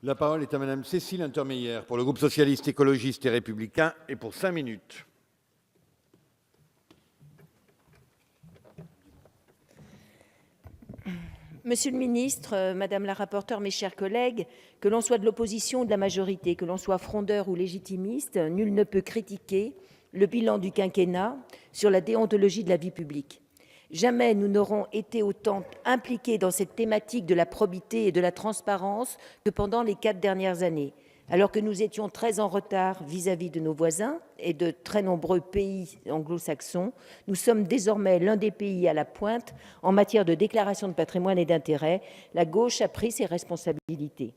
La parole est à Madame Cécile Untermeyer pour le groupe socialiste, écologiste et républicain et pour 5 minutes. Monsieur le ministre, madame la rapporteure, mes chers collègues, que l'on soit de l'opposition ou de la majorité, que l'on soit frondeur ou légitimiste, nul ne peut critiquer le bilan du quinquennat sur la déontologie de la vie publique. Jamais nous n'aurons été autant impliqués dans cette thématique de la probité et de la transparence que pendant les 4 dernières années. Alors que nous étions très en retard vis-à-vis de nos voisins et de très nombreux pays anglo-saxons, nous sommes désormais l'un des pays à la pointe en matière de déclaration de patrimoine et d'intérêts. La gauche a pris ses responsabilités.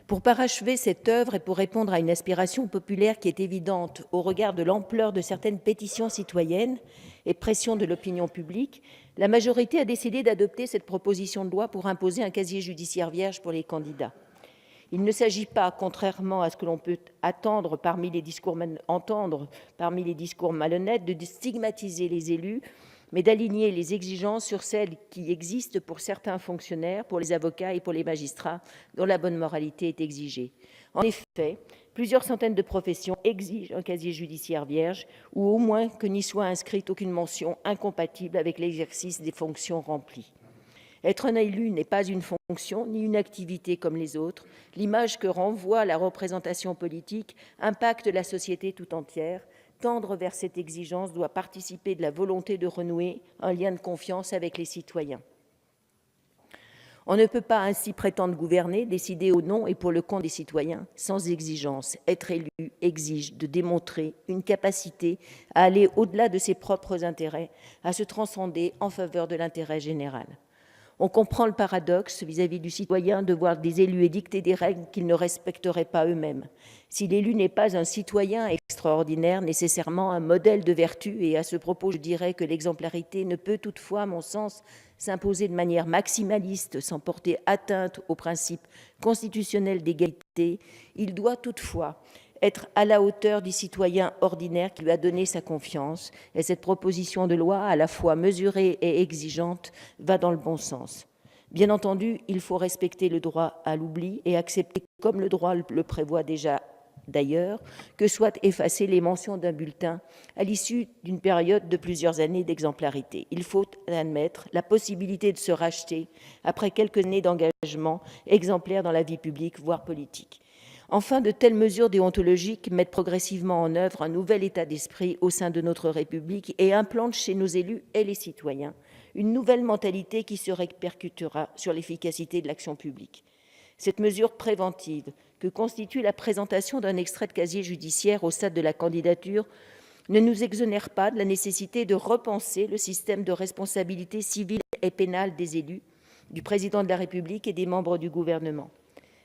Pour parachever cette œuvre et pour répondre à une aspiration populaire qui est évidente au regard de l'ampleur de certaines pétitions citoyennes et pressions de l'opinion publique, la majorité a décidé d'adopter cette proposition de loi pour imposer un casier judiciaire vierge pour les candidats. Il ne s'agit pas, contrairement à ce que l'on peut entendre parmi les discours malhonnêtes, de stigmatiser les élus, mais d'aligner les exigences sur celles qui existent pour certains fonctionnaires, pour les avocats et pour les magistrats, dont la bonne moralité est exigée. En effet, plusieurs centaines de professions exigent un casier judiciaire vierge, ou au moins que n'y soit inscrite aucune mention incompatible avec l'exercice des fonctions remplies. Être un élu n'est pas une fonction ni une activité comme les autres. L'image que renvoie la représentation politique impacte la société tout entière. Tendre vers cette exigence doit participer de la volonté de renouer un lien de confiance avec les citoyens. On ne peut pas ainsi prétendre gouverner, décider au nom et pour le compte des citoyens, sans exigence. Être élu exige de démontrer une capacité à aller au-delà de ses propres intérêts, à se transcender en faveur de l'intérêt général. On comprend le paradoxe vis-à-vis du citoyen de voir des élus édicter des règles qu'ils ne respecteraient pas eux-mêmes. Si l'élu n'est pas un citoyen extraordinaire, nécessairement un modèle de vertu, et à ce propos, je dirais que l'exemplarité ne peut toutefois, à mon sens, s'imposer de manière maximaliste sans porter atteinte au principe constitutionnel d'égalité, il doit toutefois être à la hauteur du citoyen ordinaire qui lui a donné sa confiance. Et cette proposition de loi, à la fois mesurée et exigeante, va dans le bon sens. Bien entendu, il faut respecter le droit à l'oubli et accepter, comme le droit le prévoit déjà d'ailleurs, que soient effacées les mentions d'un bulletin à l'issue d'une période de plusieurs années d'exemplarité. Il faut admettre la possibilité de se racheter après quelques années d'engagement exemplaire dans la vie publique, voire politique. Enfin, de telles mesures déontologiques mettent progressivement en œuvre un nouvel état d'esprit au sein de notre République et implantent chez nos élus et les citoyens une nouvelle mentalité qui se répercutera sur l'efficacité de l'action publique. Cette mesure préventive que constitue la présentation d'un extrait de casier judiciaire au stade de la candidature ne nous exonère pas de la nécessité de repenser le système de responsabilité civile et pénale des élus, du président de la République et des membres du gouvernement.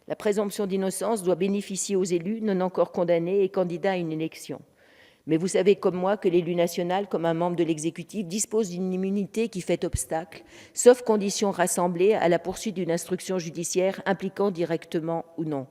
La présomption d'innocence doit bénéficier aux élus non encore condamnés et candidats à une élection. Mais vous savez comme moi que l'élu national, comme un membre de l'exécutif, dispose d'une immunité qui fait obstacle, sauf conditions rassemblées à la poursuite d'une instruction judiciaire l'impliquant directement ou non.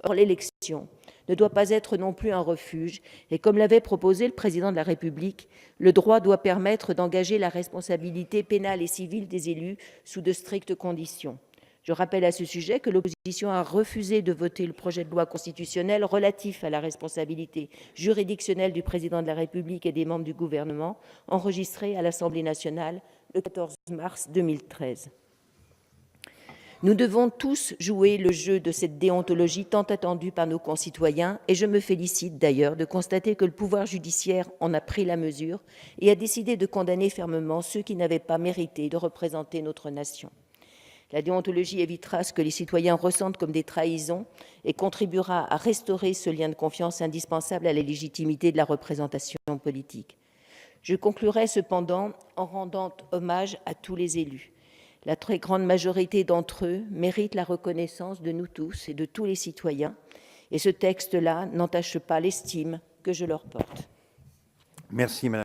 Or, l'élection ne doit pas être non plus un refuge, et comme l'avait proposé le président de la République, le droit doit permettre d'engager la responsabilité pénale et civile des élus sous de strictes conditions. Je rappelle à ce sujet que l'opposition a refusé de voter le projet de loi constitutionnelle relatif à la responsabilité juridictionnelle du président de la République et des membres du gouvernement, enregistré à l'Assemblée nationale le 14 mars 2013. Nous devons tous jouer le jeu de cette déontologie tant attendue par nos concitoyens et je me félicite d'ailleurs de constater que le pouvoir judiciaire en a pris la mesure et a décidé de condamner fermement ceux qui n'avaient pas mérité de représenter notre nation. La déontologie évitera ce que les citoyens ressentent comme des trahisons et contribuera à restaurer ce lien de confiance indispensable à la légitimité de la représentation politique. Je conclurai cependant en rendant hommage à tous les élus. La très grande majorité d'entre eux méritent la reconnaissance de nous tous et de tous les citoyens. Et ce texte-là n'entache pas l'estime que je leur porte. Merci, Madame.